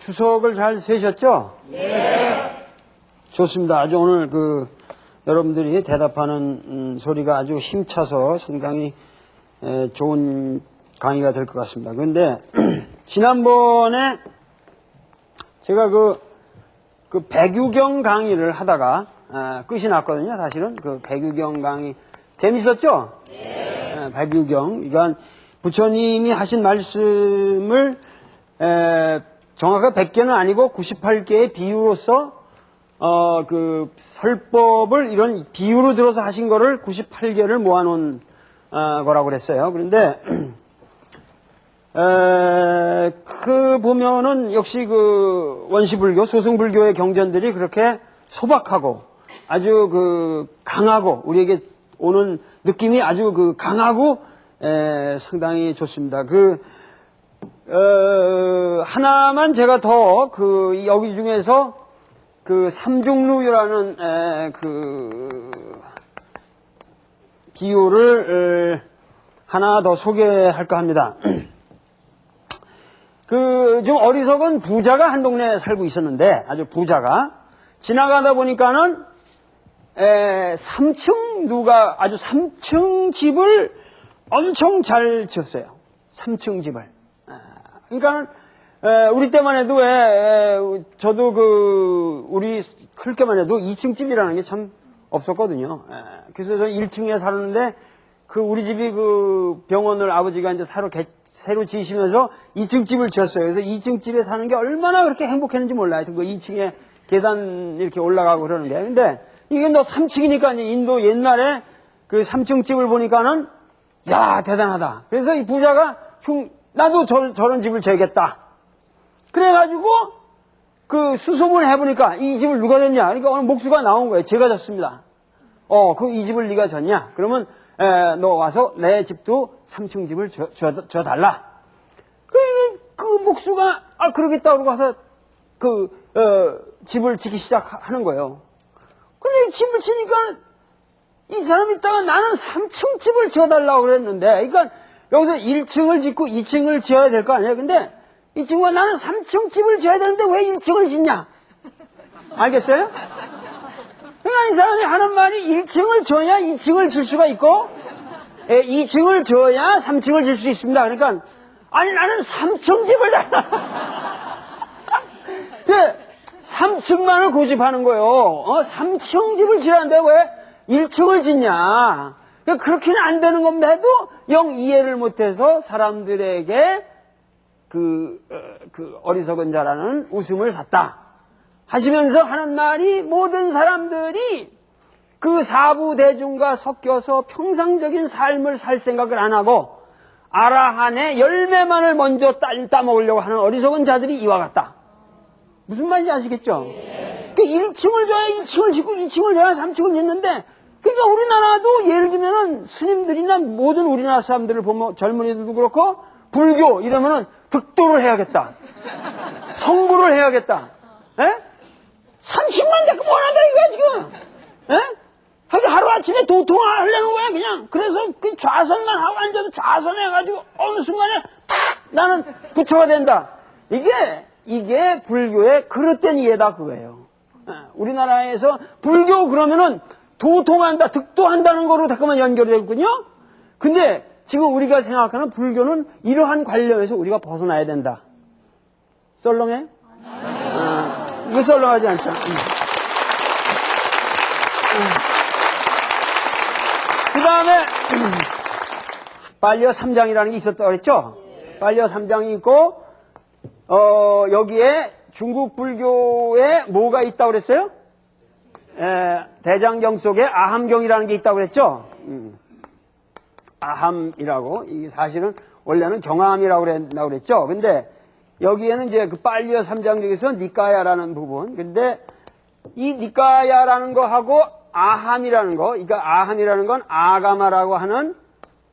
추석을 잘 세셨죠? 네. 좋습니다. 아주 오늘 여러분들이 대답하는 소리가 아주 힘차서 상당히 좋은 강의가 될 것 같습니다. 그런데 지난번에 제가 백유경 강의를 하다가 끝이 났거든요. 사실은 백유경 강의 재밌었죠? 네. 백유경. 그러니까 부처님이 하신 말씀을 정확하게 100개는 아니고 98개의 비유로서 설법을 이런 비유로 들어서 하신 거를 98개를 모아놓은 거라고 그랬어요. 그런데 보면은 역시 원시불교, 소승불교의 경전들이 그렇게 소박하고 아주 강하고 우리에게 오는 느낌이 아주 강하고 상당히 좋습니다. 하나만 제가 더 여기 중에서 삼중루유라는 비유를 하나 더 소개할까 합니다. 좀 어리석은 부자가 한 동네에 살고 있었는데, 아주 부자가 지나가다 보니까는 3층 집을 엄청 잘 지었어요. 3층 집을. 그러니까 우리 때만 해도 저도 우리 클 때만 해도 2층 집이라는 게 참 없었거든요. 그래서 저 1층에 살았는데 우리 집이 병원을 아버지가 이제 새로 지으시면서 2층 집을 지었어요. 그래서 2층 집에 사는 게 얼마나 그렇게 행복했는지 몰라요. 2층에 계단 이렇게 올라가고 그러는 게. 근데 이게 3층이니까 이제 인도 옛날에 3층 집을 보니까는 야, 대단하다. 그래서 이 부자가 나도 저런 집을 지어야겠다. 그래가지고 수소문을 해보니까 이 집을 누가 졌냐? 그러니까 오늘 목수가 나온 거예요. 제가 졌습니다. 이 집을 네가 졌냐? 그러면 너 와서 내 집도 3층 집을 줘달라. 그 목수가 그러겠다 그러고 와서 집을 짓기 시작하는 거예요. 근데 집을 치니까 이 사람이 있다가 나는 3층 집을 지어달라고 그랬는데, 그러니까 여기서 1층을 짓고 2층을 지어야 될 거 아니에요? 근데 이 친구가 나는 3층 집을 지어야 되는데 왜 1층을 짓냐? 알겠어요? 그러니까 이 사람이 하는 말이 1층을 지어야 2층을 질 수가 있고 2층을 지어야 3층을 질 수 있습니다. 그러니까 아니 나는 3층 집을 달라. 3층만을 고집하는 거예요. 3층 집을 지라는데 왜 1층을 짓냐? 그렇게는 안 되는 겁니다. 해도 영 이해를 못해서 사람들에게 어리석은 자라는 웃음을 샀다 하시면서 하는 말이, 모든 사람들이 사부대중과 섞여서 평상적인 삶을 살 생각을 안 하고 아라한의 열매만을 먼저 따먹으려고 하는 어리석은 자들이 이와 같다. 무슨 말인지 아시겠죠? 1층을 줘야 2층을 짓고 2층을 줘야 3층을 짓는데, 그러니까 우리나라도 예를 들면은 스님들이나 모든 우리나라 사람들을 보면 젊은이들도 그렇고 불교 이러면은 득도를 해야겠다. 성불을 해야겠다. 30만 자꾸 뭐하다 이거야 지금. 하루아침에 도통을 하려는 거야 그냥. 그래서 좌선만 하고 앉아서 좌선해가지고 어느 순간에 탁 나는 부처가 된다. 이게 불교의 그릇된 이해다 그거예요. 우리나라에서 불교 그러면은 도통한다, 득도한다는 거로 잠깐만 연결이 되거든요. 근데 지금 우리가 생각하는 불교는 이러한 관념에서 우리가 벗어나야 된다. 썰렁해? 이거 썰렁하지 않죠? 그 다음에 빨려 3장이라는 게 있었다고 그랬죠? 빨려 3장이 있고 여기에 중국 불교에 뭐가 있다고 그랬어요? 대장경 속에 아함경이라는 게 있다고 그랬죠? 아함이라고, 이게 사실은 원래는 경함이라고 그랬죠? 근데 여기에는 이제 빨려 3장 중에서 니까야라는 부분, 근데 이 니까야라는 거하고 아함이라는 거, 그러니까 아함이라는 건 아가마라고 하는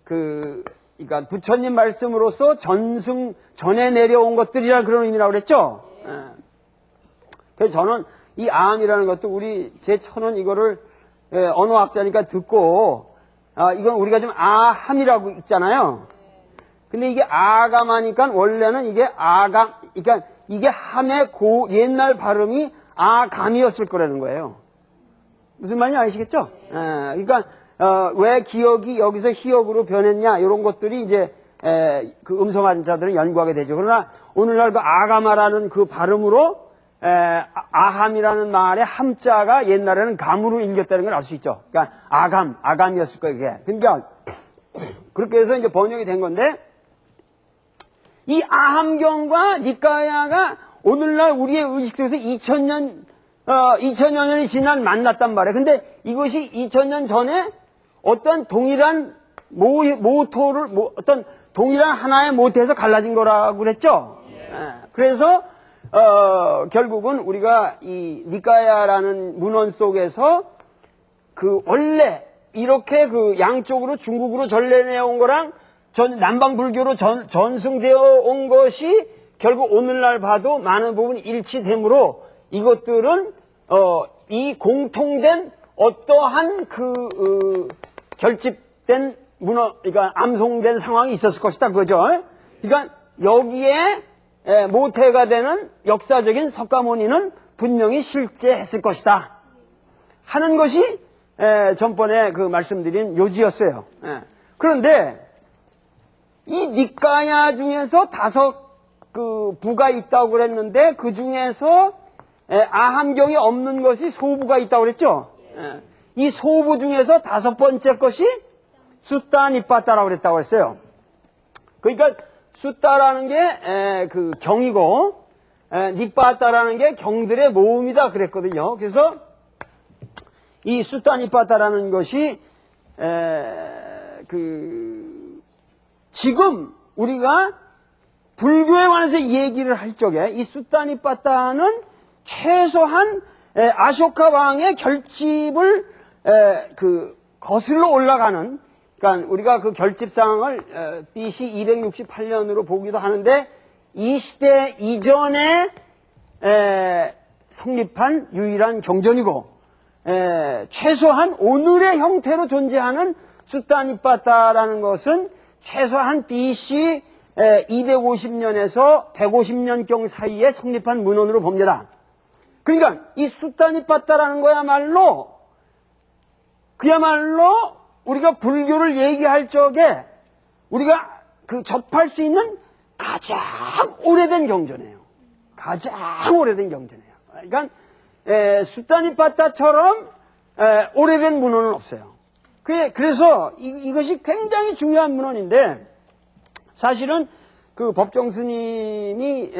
그러니까 부처님 말씀으로서 전에 내려온 것들이라 그런 의미라고 그랬죠? 그래서 저는 이 아함이라는 것도 제 처는 이거를 언어학자니까 듣고, 이건 우리가 좀 아함이라고 있잖아요. 근데 이게 아가마니까 원래는 이게 그러니까 이게 함의 옛날 발음이 아감이었을 거라는 거예요. 무슨 말인지 아시겠죠? 그러니까 왜 기억이 여기서 희역으로 변했냐 이런 것들이 이제 그 음성환자들은 연구하게 되죠. 그러나 오늘날 그 아가마라는 그 발음으로 아함이라는 말의 함자가 옛날에는 감으로 읽혔다는 걸 알 수 있죠. 그러니까 아감이었을 거예요. 그게. 그러니까 그렇게 해서 이제 번역이 된 건데 이 아함경과 니까야가 오늘날 우리의 의식 속에서 2000년이 지난 만났단 말이에요. 근데 이것이 2000년 전에 어떤 동일한 모토를 어떤 동일한 하나의 모토에서 갈라진 거라고 그랬죠. 그래서 결국은 우리가 이 니까야라는 문헌 속에서 그 원래 이렇게 그 양쪽으로 중국으로 전래되어 온 거랑 남방 불교로 전승되어 온 것이 결국 오늘날 봐도 많은 부분이 일치되므로 이것들은 이 공통된 어떠한 결집된 그러니까 암송된 상황이 있었을 것이다 그거죠. 그러니까 여기에 모태가 되는 역사적인 석가모니는 분명히 실제했을 것이다 하는 것이 전번에 그 말씀드린 요지였어요. 그런데 이 니까야 중에서 5 부가 있다고 그랬는데 그 중에서 아함경이 없는 것이 소부가 있다고 그랬죠. 이 소부 중에서 5번째 것이 숫다 니빠따라고 그랬다고 했어요. 그러니까 숫다라는 게 그 경이고 니빠따라는 게 경들의 모음이다 그랬거든요. 그래서 이 숫다 니빠따라는 것이 지금 우리가 불교에 관해서 얘기를 할 적에 이 숫다 니빠따는 최소한 아쇼카 왕의 결집을 거슬러 올라가는, 그러니까 우리가 그 결집상을 BC 268년으로 보기도 하는데 이 시대 이전에 성립한 유일한 경전이고 최소한 오늘의 형태로 존재하는 숫다 니빠따라는 것은 최소한 BC 250년에서 150년경 사이에 성립한 문헌으로 봅니다. 그러니까 이 숫다 니빠따라는 그야말로 우리가 불교를 얘기할 적에 우리가 접할 수 있는 가장 오래된 경전이에요. 가장 오래된 경전이에요. 그러니까 숫다 니빠따처럼 오래된 문헌은 없어요. 그래서 이것이 굉장히 중요한 문헌인데 사실은 그 법정 스님이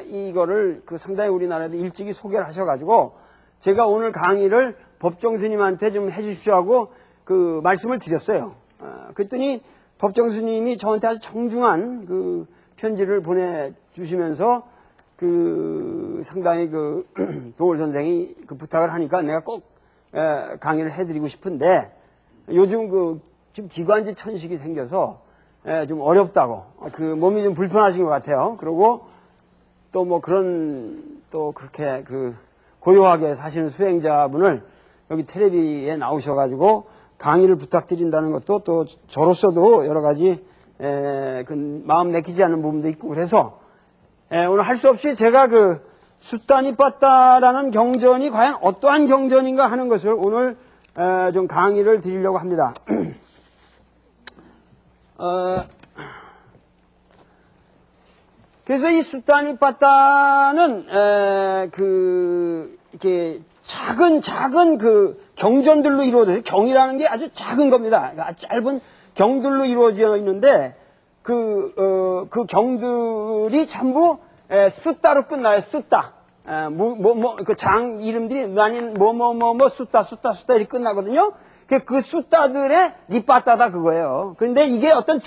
이거를 상당히 우리나라에도 일찍이 소개를 하셔가지고 제가 오늘 강의를 법정 스님한테 좀 해주십시오 하고 그 말씀을 드렸어요. 그랬더니 법정 스님이 저한테 아주 정중한 편지를 보내주시면서 상당히 도월 선생이 부탁을 하니까 내가 꼭 강의를 해드리고 싶은데 요즘 지금 기관지 천식이 생겨서 좀 어렵다고 몸이 좀 불편하신 것 같아요. 그리고 또 그렇게 고요하게 사시는 수행자분을 여기 텔레비에 나오셔가지고 강의를 부탁드린다는 것도 또 저로서도 여러 가지 마음 내키지 않는 부분도 있고 그래서 오늘 할 수 없이 제가 숫다 니빠따라는 경전이 과연 어떠한 경전인가 하는 것을 오늘 좀 강의를 드리려고 합니다. 그래서 이 숫다 니빠따는 이렇게 작은 경전들로 이루어져요. 경이라는 게 아주 작은 겁니다. 아주 짧은 경들로 이루어져 있는데 그 경들이 전부 숫다로 끝나요. 숫다. 장 이름들이 아닌 숫다 이렇게 끝나거든요. 그 숫다들의 니빠따다 그거예요. 그런데 이게 어떤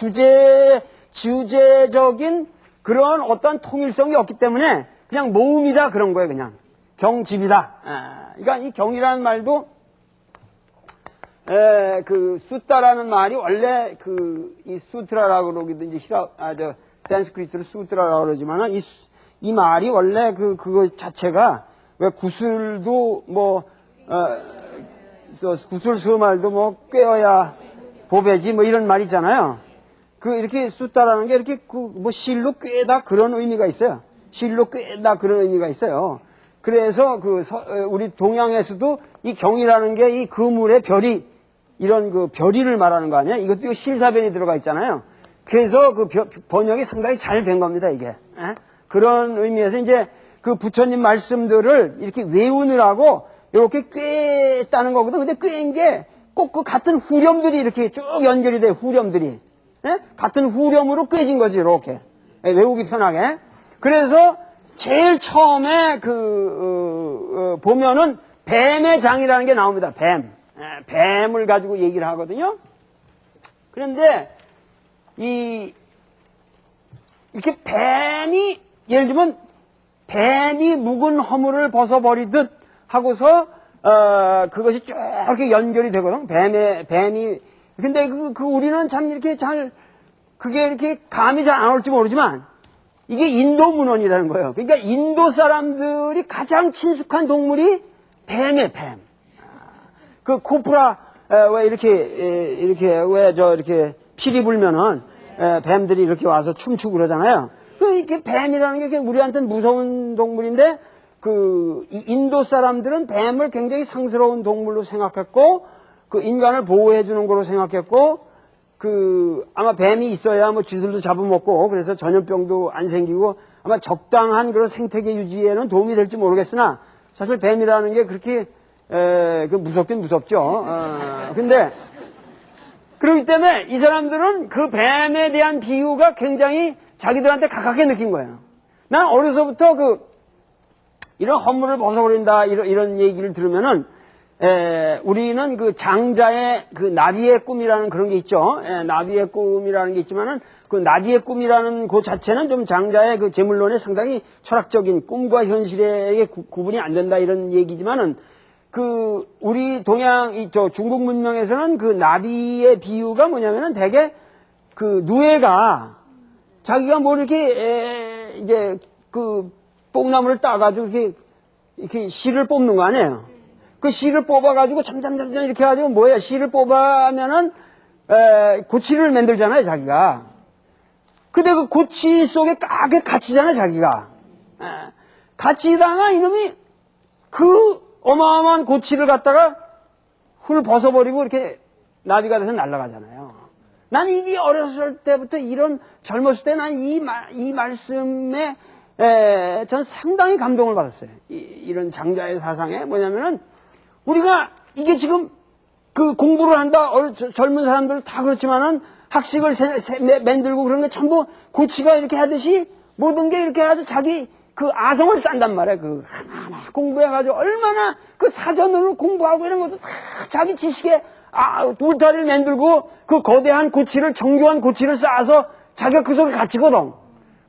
주제적인 그런 어떤 통일성이 없기 때문에 그냥 모음이다 그런 거예요. 그냥 경집이다. 그러니까 이 경이라는 말도 숫다라는 말이 원래 이 수트라라고 그러기도 이제 산스크리트로 수트라라고 그러지만은 이 말이 원래 그거 자체가 왜 구슬도 구슬 수말도 꿰어야 보배지 이런 말 있잖아요. 이렇게 숫다라는 게 이렇게 실로 꿰다 그런 의미가 있어요. 실로 꿰다 그런 의미가 있어요. 그래서 우리 동양에서도 이 경이라는 게 이 그물의 별이 이런 그 별이를 말하는 거 아니야? 이것도 실사변이 들어가 있잖아요. 그래서 그 번역이 상당히 잘 된 겁니다, 이게. 에? 그런 의미에서 이제 그 부처님 말씀들을 이렇게 외우느라고 이렇게 꿰다는 거거든. 근데 꿰인 게 꼭 그 같은 후렴들이 이렇게 쭉 연결이 돼, 후렴들이. 에? 같은 후렴으로 꿰진 거지, 이렇게. 외우기 편하게. 그래서 제일 처음에 보면은 뱀의 장이라는 게 나옵니다. 뱀. 뱀을 가지고 얘기를 하거든요. 그런데 이렇게 뱀이 예를 들면 뱀이 묵은 허물을 벗어버리듯 하고서 그것이 쭉 이렇게 연결이 되거든. 뱀이 근데 우리는 참 이렇게 그게 이렇게 감이 잘 안 올지 모르지만 이게 인도 문헌이라는 거예요. 그러니까 인도 사람들이 가장 친숙한 동물이 뱀이에요, 뱀. 그 코브라 왜 이렇게 피리 불면은 뱀들이 이렇게 와서 춤추고 그러잖아요. 이렇게 뱀이라는 게 우리한테는 무서운 동물인데 이 인도 사람들은 뱀을 굉장히 상스러운 동물로 생각했고 그 인간을 보호해 주는 거로 생각했고 아마 뱀이 있어야 뭐 쥐들도 잡아먹고 그래서 전염병도 안 생기고 아마 적당한 그런 생태계 유지에는 도움이 될지 모르겠으나 사실 뱀이라는 게 그렇게 무섭긴 무섭죠. 근데 그렇기 때문에 이 사람들은 그 뱀에 대한 비유가 굉장히 자기들한테 가깝게 느낀 거예요. 난 어려서부터 이런 허물을 벗어버린다 이런 얘기를 들으면은 우리는 그 장자의 나비의 꿈이라는 그런 게 있죠. 나비의 꿈이라는 게 있지만은 그 나비의 꿈이라는 그 자체는 좀 장자의 그 재물론에 상당히 철학적인 꿈과 현실의 구분이 안 된다 이런 얘기지만은 우리 중국 문명에서는 그 나비의 비유가 뭐냐면은 대개 누에가 자기가 뭐 이렇게 이제 뽕나무를 따가지고 이렇게 씨를 뽑는 거 아니에요. 그 씨를 뽑아가지고 점점 이렇게 해가지고 뭐야, 씨를 뽑아면은, 고치를 만들잖아요, 자기가. 근데 그 고치 속에 까게 갇히잖아요, 자기가. 갇히다가 이놈이 어마어마한 고치를 갖다가 훌 벗어버리고 이렇게 나비가 돼서 날아가잖아요. 난 이게 어렸을 때부터 젊었을 때 난 이 말씀에, 전 상당히 감동을 받았어요. 이런 장자의 사상에 뭐냐면은, 우리가 이게 지금 공부를 한다 젊은 사람들 다 그렇지만은 학식을 만들고 그런 게 전부 고치가 이렇게 하듯이 모든 게 이렇게 해가지고 자기 아성을 싼단 말이야. 하나하나 공부해가지고 얼마나 사전으로 공부하고 이런 것도 다 자기 지식에 울타리를 만들고 거대한 고치를 정교한 고치를 쌓아서 자기가 그 속에 갇히거든.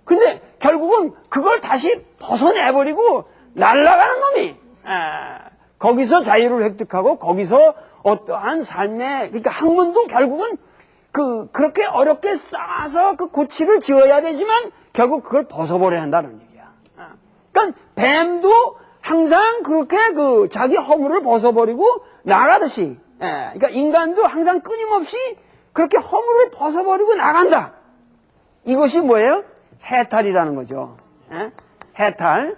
근데 결국은 그걸 다시 벗어내버리고 날아가는 놈이 거기서 자유를 획득하고 거기서 어떠한 삶의 그러니까 학문도 결국은 그렇게 어렵게 쌓아서 고치를 지어야 되지만 결국 그걸 벗어버려야 한다는 얘기야. 그러니까 뱀도 항상 그렇게 자기 허물을 벗어버리고 나가듯이 그러니까 인간도 항상 끊임없이 그렇게 허물을 벗어버리고 나간다. 이것이 뭐예요? 해탈이라는 거죠. 해탈,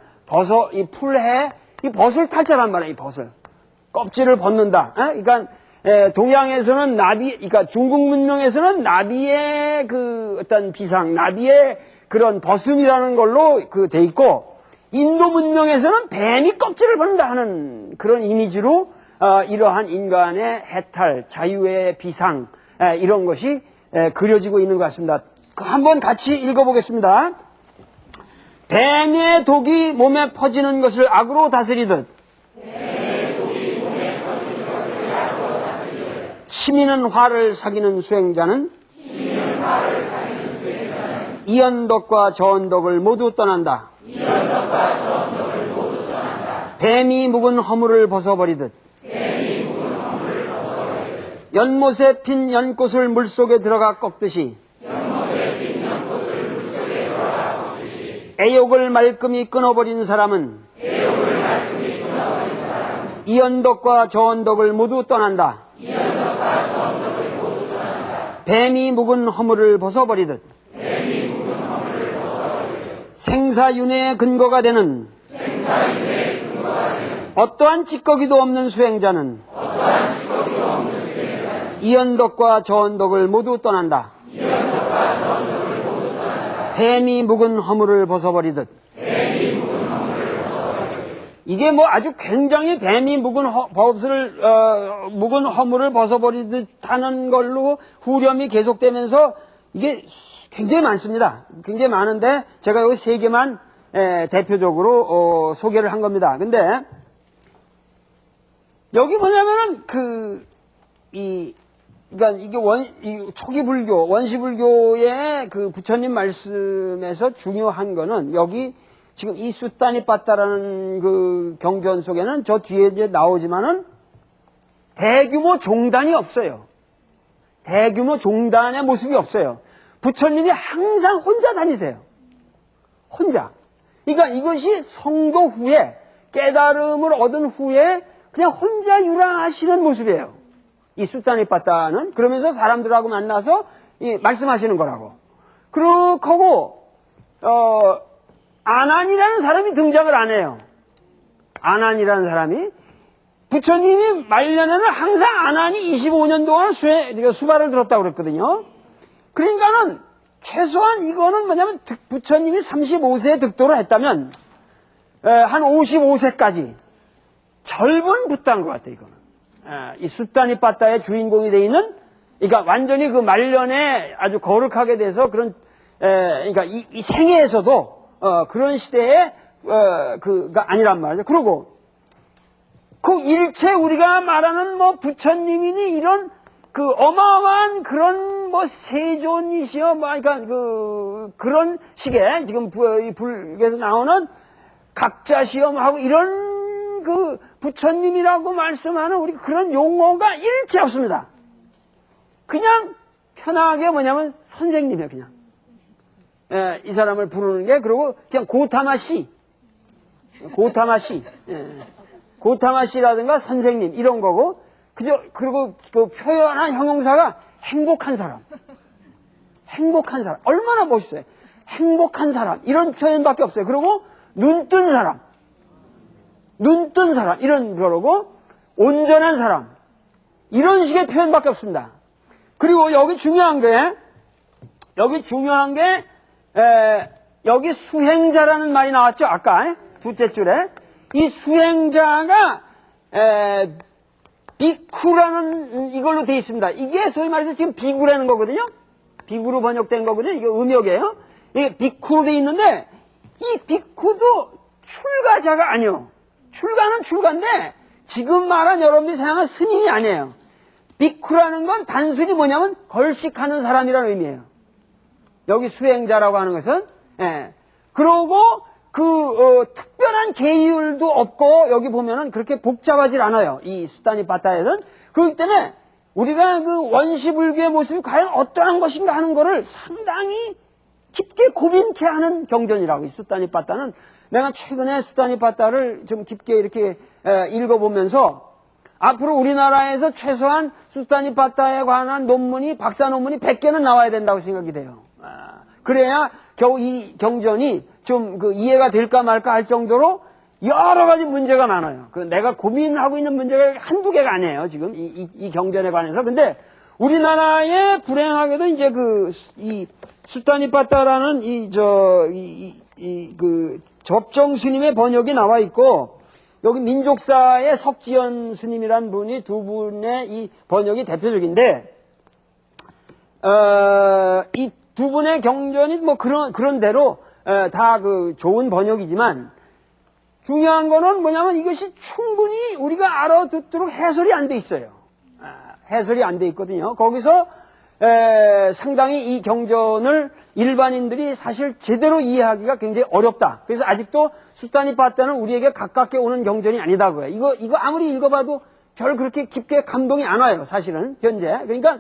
이 풀해 이 벗을 탈자란 말이야, 이 벗을. 껍질을 벗는다. 그러니까, 동양에서는 그러니까 중국 문명에서는 나비의 어떤 비상, 나비의 그런 벗음이라는 걸로 돼 있고, 인도 문명에서는 뱀이 껍질을 벗는다 하는 그런 이미지로, 이러한 인간의 해탈, 자유의 비상, 이런 것이, 그려지고 있는 것 같습니다. 한번 같이 읽어보겠습니다. 뱀의 독이 몸에 퍼지는 것을 악으로 다스리듯 치미는 화를 사귀는 수행자는 이언덕과 저언덕을 모두 떠난다. 뱀이 묵은 허물을 벗어버리듯 연못에 핀 연꽃을 물속에 들어가 꺾듯이 애욕을 말끔히 끊어버린 사람은 이언덕과 저언덕을 모두 떠난다. 뱀이 묵은 허물을 벗어버리듯 새 생사윤회의 근거가 되는 어떠한 찌꺼기도 없는 수행자는 이언덕과 저언덕을 모두 떠난다. 뱀이 묵은 허물을 벗어버리듯. 이게 뭐 아주 굉장히 뱀이 묵은 묵은 허물을 벗어버리듯 하는 걸로 후렴이 계속되면서 이게 굉장히 많습니다. 굉장히 많은데 제가 여기 세 개만 대표적으로 소개를 한 겁니다. 근데 여기 뭐냐면은 그러니까 이게 초기 불교, 원시 불교의 그 부처님 말씀에서 중요한 거는 여기 지금 이 수따니빠따라는 그 경전 속에는 저 뒤에 이제 나오지만은 대규모 종단이 없어요. 대규모 종단의 모습이 없어요. 부처님이 항상 혼자 다니세요. 혼자. 그러니까 이것이 성도 후에, 깨달음을 얻은 후에 그냥 혼자 유랑하시는 모습이에요. 이 수따니빠따는. 그러면서 사람들하고 만나서 말씀하시는 거라고. 그렇게 하고, 아난이라는 사람이 등장을 안 해요. 아난이라는 사람이. 부처님이 말년에는 항상 아난이 25년 동안 수발을 들었다고 그랬거든요. 그러니까는 최소한 이거는 뭐냐면 부처님이 35세에 득도를 했다면 한 55세까지 절분 붓다한 것 같아요. 이거는. 이 수따니빠따의 주인공이 돼 있는, 그러니까 완전히 그 말년에 아주 거룩하게 돼서 그런, 그러니까 이 생애에서도 그런 시대에 그가 아니란 말이죠. 그리고 그 일체 우리가 말하는 뭐 부처님이니 이런 그 어마어마한 그런 뭐 세존이시여, 뭐 그러니까 그런 식의 지금 불교에서 나오는 각자 시험하고 이런 그 부처님이라고 말씀하는 우리 그런 용어가 일체 없습니다. 그냥 편하게 뭐냐면 선생님이에요, 그냥. 이 사람을 부르는 게, 그리고 그냥 고타마 씨. 고타마 씨라든가 선생님, 이런 거고, 그리고 그 표현한 형용사가 행복한 사람. 행복한 사람. 얼마나 멋있어요. 행복한 사람. 이런 표현밖에 없어요. 그리고 눈 뜬 사람. 눈 뜬 사람. 이런 거고, 온전한 사람. 이런 식의 표현밖에 없습니다. 그리고 여기 중요한 게, 여기 수행자라는 말이 나왔죠? 아까, 둘째 줄에. 이 수행자가, 비쿠라는 이걸로 되어 있습니다. 이게 소위 말해서 지금 비구라는 거거든요? 비구로 번역된 거거든요? 이게 음역이에요? 이게 비쿠로 되어 있는데, 이 비쿠도 출가자가 아니요. 출가는 출가인데, 지금 말한 여러분들이 생각하는 스님이 아니에요. 비쿠라는 건 단순히 뭐냐면, 걸식하는 사람이라는 의미예요. 여기 수행자라고 하는 것은, 그러고, 특별한 계율도 없고, 여기 보면은 그렇게 복잡하지 않아요. 이 수따니빠따에는. 그렇기 때문에, 우리가 그 원시불교의 모습이 과연 어떠한 것인가 하는 거를 상당히 깊게 고민케 하는 경전이라고, 이 수따니빠따는. 내가 최근에 수따니빠따를 좀 깊게 이렇게 읽어보면서, 앞으로 우리나라에서 최소한 수따니빠따에 관한 논문이, 박사 논문이 100개는 나와야 된다고 생각이 돼요. 그래야 겨우 이 경전이 좀 이해가 될까 말까 할 정도로 여러 가지 문제가 많아요. 내가 고민하고 있는 문제가 한두 개가 아니에요, 지금. 이 경전에 관해서. 근데 우리나라에 불행하게도 이제 이 수따니빠따라는 접정 스님의 번역이 나와 있고, 여기 민족사의 석지연 스님이란 분이 두 분의 이 번역이 대표적인데, 이 두 분의 경전이 뭐 그런 대로 다 좋은 번역이지만, 중요한 거는 뭐냐면 이것이 충분히 우리가 알아듣도록 해설이 안 돼 있어요. 해설이 안 돼 있거든요. 거기서 상당히 이 경전을 일반인들이 사실 제대로 이해하기가 굉장히 어렵다. 그래서 아직도 수따니빠따는 우리에게 가깝게 오는 경전이 아니다고요. 이거 아무리 읽어봐도 별 그렇게 깊게 감동이 안 와요, 사실은 현재. 그러니까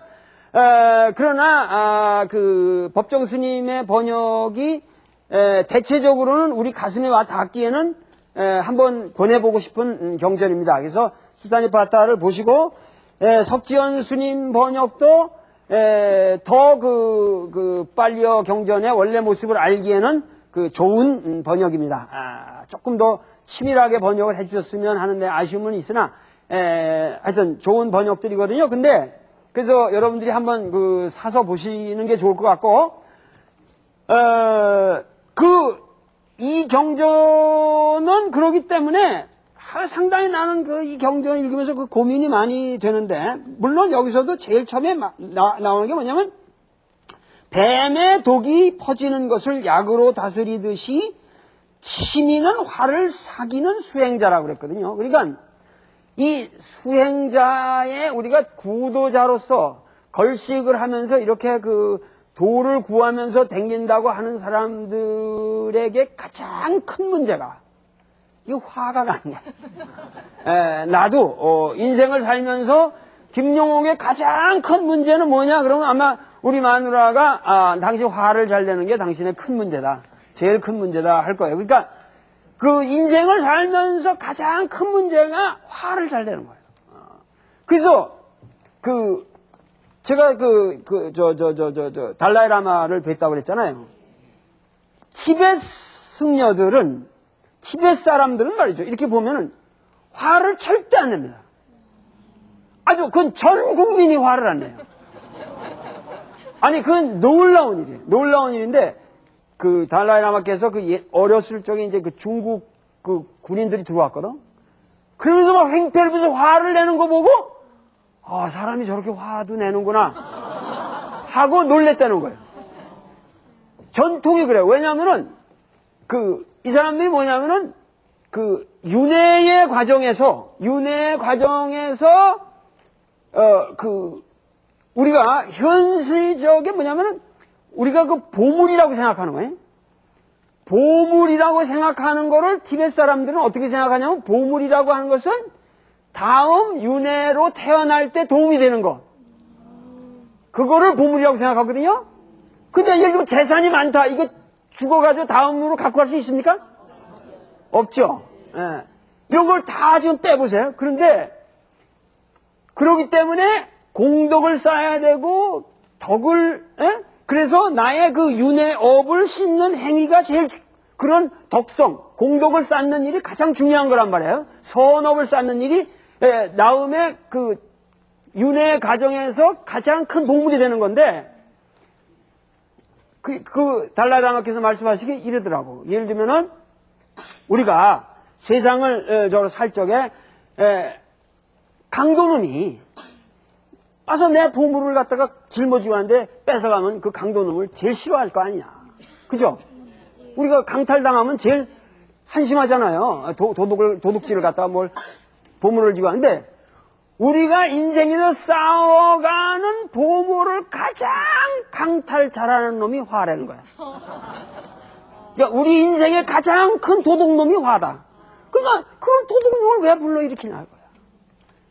그러나 법정 스님의 번역이 대체적으로는 우리 가슴에 와 닿기에는 한번 권해보고 싶은 경전입니다. 그래서 수따니빠따를 보시고 석지연 스님 번역도 더 빨리어 경전의 원래 모습을 알기에는 그 좋은 번역입니다. 조금 더 치밀하게 번역을 해주셨으면 하는데 아쉬움은 있으나 하여튼 좋은 번역들이거든요. 근데 그래서 여러분들이 한번 그 사서 보시는 게 좋을 것 같고 이 경전은 그러기 때문에 상당히 나는 이 경전을 읽으면서 그 고민이 많이 되는데 물론 여기서도 제일 처음에 나오는 게 뭐냐면 뱀의 독이 퍼지는 것을 약으로 다스리듯이 치미는 화를 사귀는 수행자라고 그랬거든요. 그러니까 이 수행자의 우리가 구도자로서 걸식을 하면서 이렇게 그 도를 구하면서 댕긴다고 하는 사람들에게 가장 큰 문제가 이 화가 나는 거야. 나도 인생을 살면서 김용옥의 가장 큰 문제는 뭐냐? 그러면 아마 우리 마누라가 당신 화를 잘 내는 게 당신의 큰 문제다. 제일 큰 문제다 할 거예요. 그러니까 그 인생을 살면서 가장 큰 문제가 화를 잘 내는 거예요. 그래서 제가 달라이라마를 뵀다고 그랬잖아요. 티벳 승려들은, 티벳 사람들은 말이죠. 이렇게 보면은 화를 절대 안 냅니다. 아주 그건 전 국민이 화를 안 내요. 아니, 그건 놀라운 일이에요. 놀라운 일인데, 그 달라이라마께서 어렸을 적에 이제 그 중국 그 군인들이 들어왔거든. 그러면서 막 횡패를 부면서 화를 내는 거 보고, 사람이 저렇게 화도 내는구나. 하고 놀랬다는 거예요. 전통이 그래요. 왜냐면은, 이 사람들이 뭐냐면은, 윤회의 과정에서, 우리가 현실적인 뭐냐면은, 우리가 그 보물이라고 생각하는 거예요. 보물이라고 생각하는 거를 티벳 사람들은 어떻게 생각하냐면, 보물이라고 하는 것은 다음 윤회로 태어날 때 도움이 되는 것. 그거를 보물이라고 생각하거든요. 근데 예를 들면 재산이 많다. 이거 죽어가지고 다음으로 갖고 갈 수 있습니까? 없죠. 이런 걸 다 지금 빼보세요. 그런데 그러기 때문에 공덕을 쌓아야 되고 덕을 그래서 나의 그 윤회업을 싣는 행위가 제일 그런 덕성, 공덕을 쌓는 일이 가장 중요한 거란 말이에요. 선업을 쌓는 일이 나음의 그 윤회 과정에서 가장 큰 보물이 되는 건데 달라이라마께서 말씀하시기 이러더라고. 예를 들면은 우리가 세상을 살 적에 강도놈이 와서 내 보물을 갖다가 짊어지고 하는데 뺏어가면 그 강도놈을 제일 싫어할 거 아니냐. 그죠? 우리가 강탈당하면 제일 한심하잖아요. 도둑질을 갖다가 보물을 지고 하는데 우리가 인생에서 쌓아가는 보물을 가장 강탈 잘하는 놈이 화라는 거야. 그러니까 우리 인생의 가장 큰 도둑놈이 화다. 그러니까 그런 도둑놈을 왜 불러일으키냐 할 거야.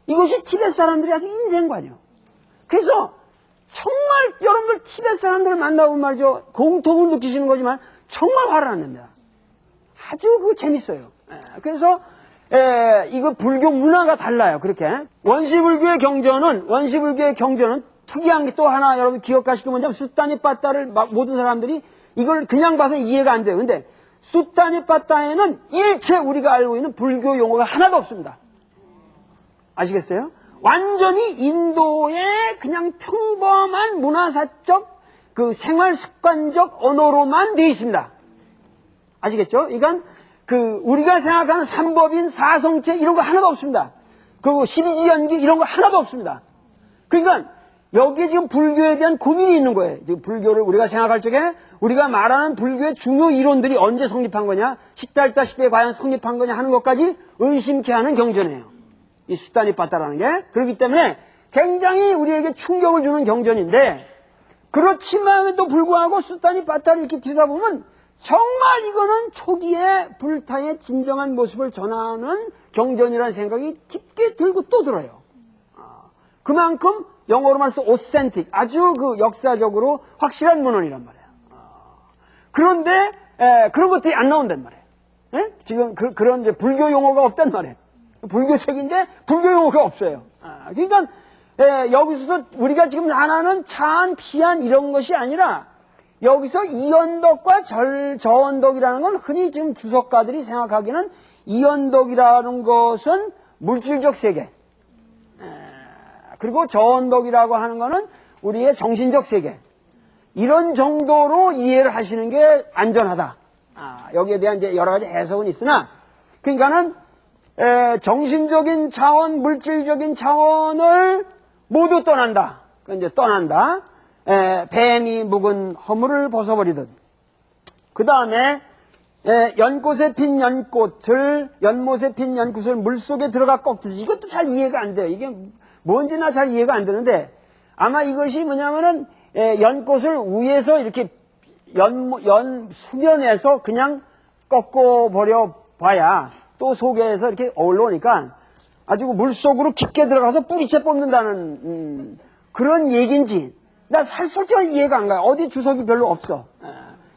이것이 티벳 사람들이 아주 인생관이요. 그래서 정말 여러분들 티벳 사람들을 만나보면 말이죠. 공통을 느끼시는 거지만 정말 화를 안 냅니다. 아주 재밌어요. 그래서 이거 불교 문화가 달라요. 그렇게 원시불교의 경전은 특이한 게 또 하나 여러분 기억하실 게 뭐냐면 수타니 빠따를 모든 사람들이 이걸 그냥 봐서 이해가 안 돼요. 근데 수타니 빠따에는 일체 우리가 알고 있는 불교 용어가 하나도 없습니다. 아시겠어요? 완전히 인도의 그냥 평범한 문화사적 생활 습관적 언어로만 되어 있습니다. 아시겠죠? 이건 우리가 생각하는 삼법인 사성체 이런 거 하나도 없습니다. 그리고 12지연기 이런 거 하나도 없습니다. 그러니까 여기에 지금 불교에 대한 고민이 있는 거예요. 지금 불교를 우리가 생각할 적에 우리가 말하는 불교의 중요 이론들이 언제 성립한 거냐, 시달타 시대에 과연 성립한 거냐 하는 것까지 의심케 하는 경전이에요. 이 수타니 빠따라는 게. 그렇기 때문에 굉장히 우리에게 충격을 주는 경전인데 그렇지만에도 불구하고 수타니 빠따를 이렇게 들여다보면 정말 이거는 초기에 불타의 진정한 모습을 전하는 경전이라는 생각이 깊게 들고 또 들어요. 그만큼 영어로 말해서 authentic, 아주 역사적으로 확실한 문헌이란 말이에요. 그런데 그런 것들이 안 나온단 말이에요. 지금 그런 이제 불교 용어가 없단 말이에요. 불교 책인데 불교 용어가 없어요. 그러니까 여기서도 우리가 지금 하나는 차한, 피한 이런 것이 아니라 여기서 이언덕과 저언덕이라는 건 흔히 지금 주석가들이 생각하기는 이언덕이라는 것은 물질적 세계, 그리고 저언덕이라고 하는 것은 우리의 정신적 세계, 이런 정도로 이해를 하시는 게 안전하다. 여기에 대한 이제 여러 가지 해석은 있으나, 그러니까는 정신적인 차원, 물질적인 차원을 모두 떠난다. 이제 떠난다. 뱀이 묵은 허물을 벗어버리듯. 그 다음에 연꽃에 핀 연못에 핀 연꽃을 물속에 들어가 꺾듯이. 이것도 잘 이해가 안 돼요. 이게 뭔지나 잘 이해가 안 되는데, 아마 이것이 뭐냐면은 연꽃을 위에서 이렇게 수면에서 그냥 꺾어버려 봐야 또 속에서 이렇게 올라오니까 아주 물속으로 깊게 들어가서 뿌리채 뽑는다는 그런 얘기인지 나 솔직히 이해가 안 가요. 어디 주석이 별로 없어.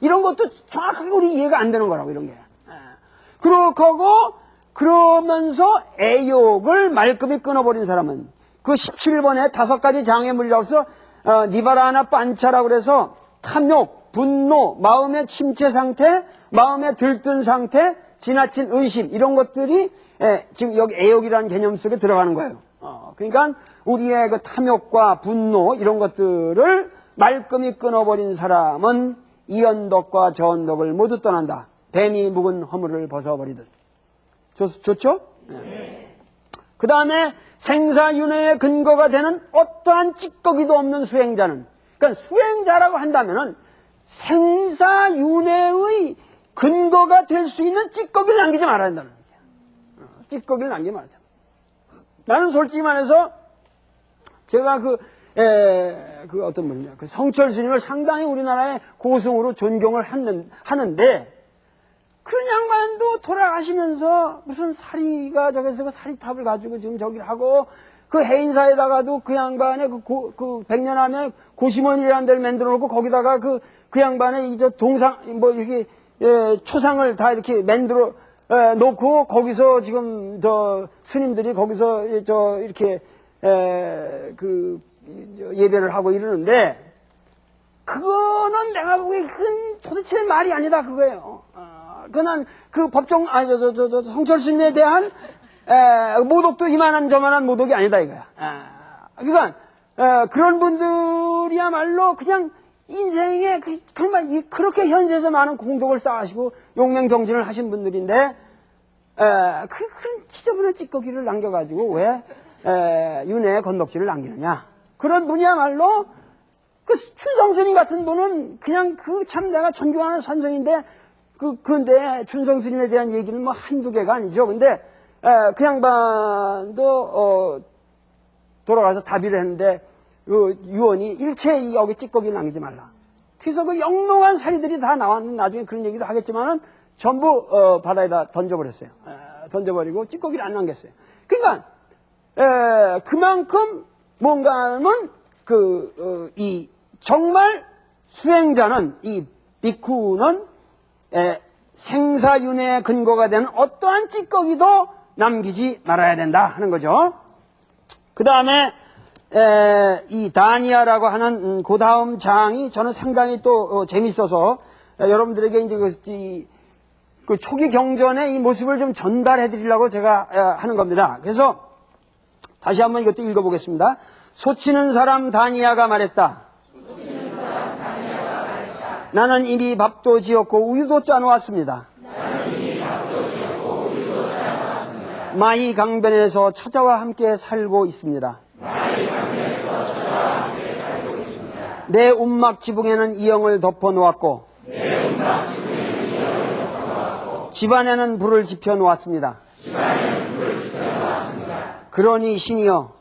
이런 것도 정확하게 우리 이해가 안 되는 거라고, 이런 게. 그러고 그러면서 애욕을 말끔히 끊어버린 사람은 그 17번에 5가지 장애물이라고 해서 니바라나 판차라고 그래서 탐욕, 분노, 마음의 침체 상태, 마음의 들뜬 상태, 지나친 의심, 이런 것들이 지금 여기 애욕이라는 개념 속에 들어가는 거예요. 그러니까 우리의 그 탐욕과 분노 이런 것들을 말끔히 끊어버린 사람은 이언덕과 저언덕을 모두 떠난다. 뱀이 묵은 허물을 벗어버리듯. 좋죠? 네. 그 다음에 생사윤회의 근거가 되는 어떠한 찌꺼기도 없는 수행자는, 그러니까 수행자라고 한다면은 생사윤회의 근거가 될 수 있는 찌꺼기를 남기지 말아야 한다는 거예요. 찌꺼기를 남기지 말아야 된다. 나는 솔직히 말해서 제가 그 어떤 분이냐, 그 성철 스님을 상당히 우리나라의 고승으로 존경을 하는데, 그런 양반도 돌아가시면서 무슨 사리가 저기서 그 사리탑을 가지고 지금 저기를 하고, 그 해인사에다가도 그 양반의 그 백년암에 고시원이라는 데를 만들어 놓고 거기다가 그 양반의 이저 동상, 뭐 이렇게, 초상을 다 이렇게 만들어 놓고 거기서 지금 저 스님들이 거기서 이렇게 그 예배를 하고 이러는데, 그거는 내가 보기에 그건 도대체 말이 아니다 그거예요. 그건 그 법정 성철 스님에 대한 모독도 이만한 저만한 모독이 아니다 이거야. 그러니까 그런 분들이야말로 그냥 인생에 그렇게 현세에서 많은 공덕을 쌓으시고 용맹정진을 하신 분들인데, 그런 지저분한 찌꺼기를 남겨가지고 왜 윤회의 건덕지를 남기느냐. 그런 분이야말로 그 춘성스님 같은 분은 그냥 참 내가 존경하는 선생인데, 근데 춘성스님에 대한 얘기는 뭐 한두 개가 아니죠. 근데 그 양반도 돌아가서 답의를 했는데, 그 유언이 일체 여기 찌꺼기를 남기지 말라. 그래서 그 영롱한 사리들이 다 나왔는데, 나중에 그런 얘기도 하겠지만은 전부 바다에다 던져버렸어요. 던져버리고 찌꺼기를 안 남겼어요. 그러니까 그만큼 뭔가는 이 정말 수행자는, 이 비쿠는 생사윤회의 근거가 되는 어떠한 찌꺼기도 남기지 말아야 된다 하는 거죠. 그 다음에 이 다니아라고 하는 그 다음 장이 저는 상당히 또 재밌어서 여러분들에게 이제 그 초기 경전의 이 모습을 좀 전달해 드리려고 제가 하는 겁니다. 그래서 다시 한번 이것도 읽어보겠습니다. 소치는 사람 다니아가 말했다. 나는 이미 밥도 지었고 우유도 짜놓았습니다. 마이 강변에서 처자와 함께 살고 있습니다. 내 움막 지붕에는 이영을 덮어 놓았고 집안에는 불을 지펴 놓았습니다. 그러니 신이여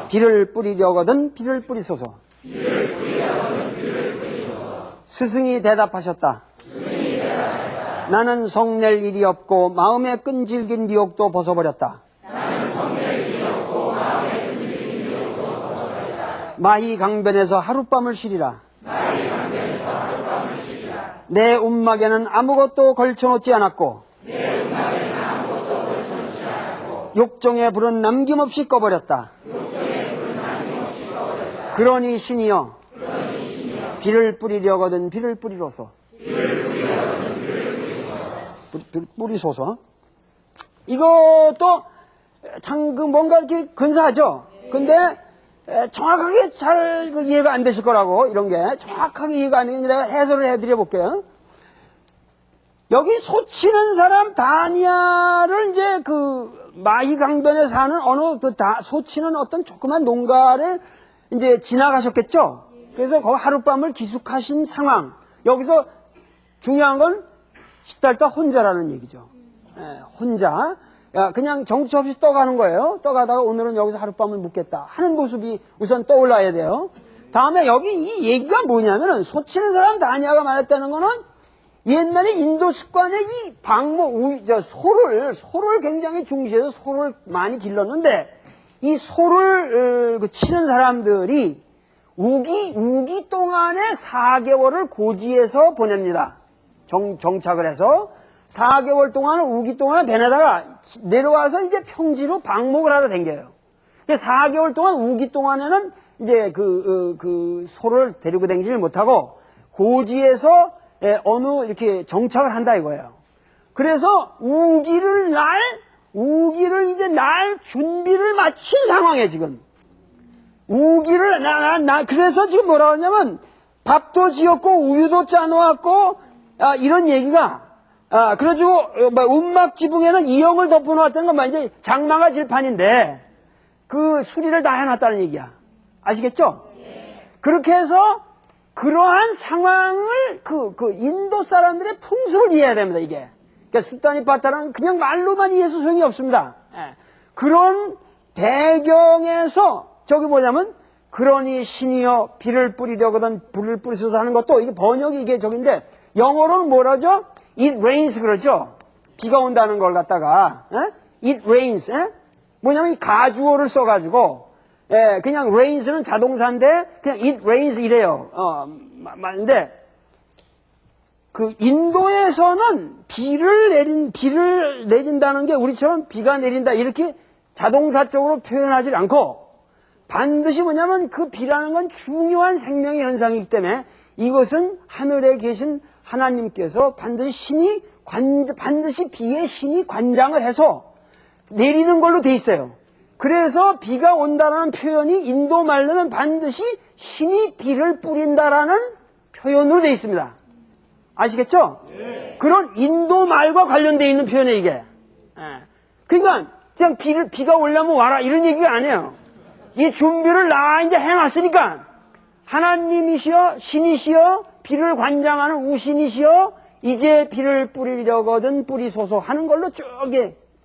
비를 뿌리려거든 비를 뿌리소서. 스승이 대답하셨다. 나는 성낼 일이 없고 마음에 끈질긴 미혹도 벗어버렸다. 마희 강변에서 하룻밤을 쉬리라. 내 움막에는 아무것도 걸쳐놓지 않았고 욕정의 불은 남김없이 꺼버렸다. 그러니 신이여 비를 뿌리려거든 비를 뿌리로소. 뿌리소서. 이것도 참 뭔가 이렇게 근사하죠. 근데 정확하게 잘 이해가 안 되실 거라고, 이런 게 정확하게 이해가 안 되는데 내가 해설을 해드려 볼게요. 여기 소치는 사람 다니아를 이제 그 마히 강변에 사는 어느 소치는 어떤 조그만 농가를 이제 지나가셨겠죠. 그래서 거기 하룻밤을 기숙하신 상황. 여기서 중요한 건 시달다 혼자라는 얘기죠. 혼자. 그냥 정처 없이 떠가는 거예요. 떠가다가 오늘은 여기서 하룻밤을 묵겠다 하는 모습이 우선 떠올라야 돼요. 다음에 여기 이 얘기가 뭐냐면은 소치는 사람 다니아가 말했다는 거는 옛날에 인도 습관에 이 소를 굉장히 중시해서 소를 많이 길렀는데 이 소를 치는 사람들이 우기 동안에 4개월을 고지에서 보냅니다. 정착을 해서 4개월 동안은 우기 동안 배내다가 내려와서 이제 평지로 방목을 하러 댕겨요. 4개월 동안 우기 동안에는 이제 그 소를 데리고 댕기질 못하고 고지에서 어느 이렇게 정착을 한다 이거예요. 그래서 우기를 이제 날 준비를 마친 상황에 지금. 우기를 그래서 지금 뭐라 하냐면 밥도 지었고 우유도 짜놓았고 이런 얘기가 그래가지고 운막 지붕에는 이영을 덮어놓았다는 건 이제 장마가 질판인데 그 수리를 다 해놨다는 얘기야. 아시겠죠? 그렇게 해서 그러한 상황을 인도 사람들의 풍수를 이해해야 됩니다. 이게. 그러니까 술다니 빠따라는 그냥 말로만 이해해서 소용이 없습니다. 그런 배경에서 저기 뭐냐면 그러니 신이여 비를 뿌리려거든 불을 뿌리소서 하는 것도 이게 번역이 이게 저긴데 영어로는 뭐라죠? It rains 그러죠? 비가 온다는 걸 갖다가 It rains 뭐냐면 이 가주어를 써가지고 그냥 rains는 자동사인데 그냥 it rains 이래요. 근데 그 인도에서는 비를 내린다는 게 우리처럼 비가 내린다 이렇게 자동사적으로 표현하지 않고 반드시 뭐냐면 그 비라는 건 중요한 생명의 현상이기 때문에 이것은 하늘에 계신 하나님께서 반드시 비의 신이 관장을 해서 내리는 걸로 돼 있어요. 그래서 비가 온다라는 표현이 인도 말로는 반드시 신이 비를 뿌린다라는 표현으로 돼 있습니다. 아시겠죠? 네. 그런 인도 말과 관련되어 있는 표현이에요, 이게. 그러니까 그냥 비가 오려면 와라 이런 얘기가 아니에요. 이 준비를 이제 해놨으니까 하나님이시여 신이시여 비를 관장하는 우신이시여 이제 비를 뿌리려거든 뿌리소서 하는 걸로 쭉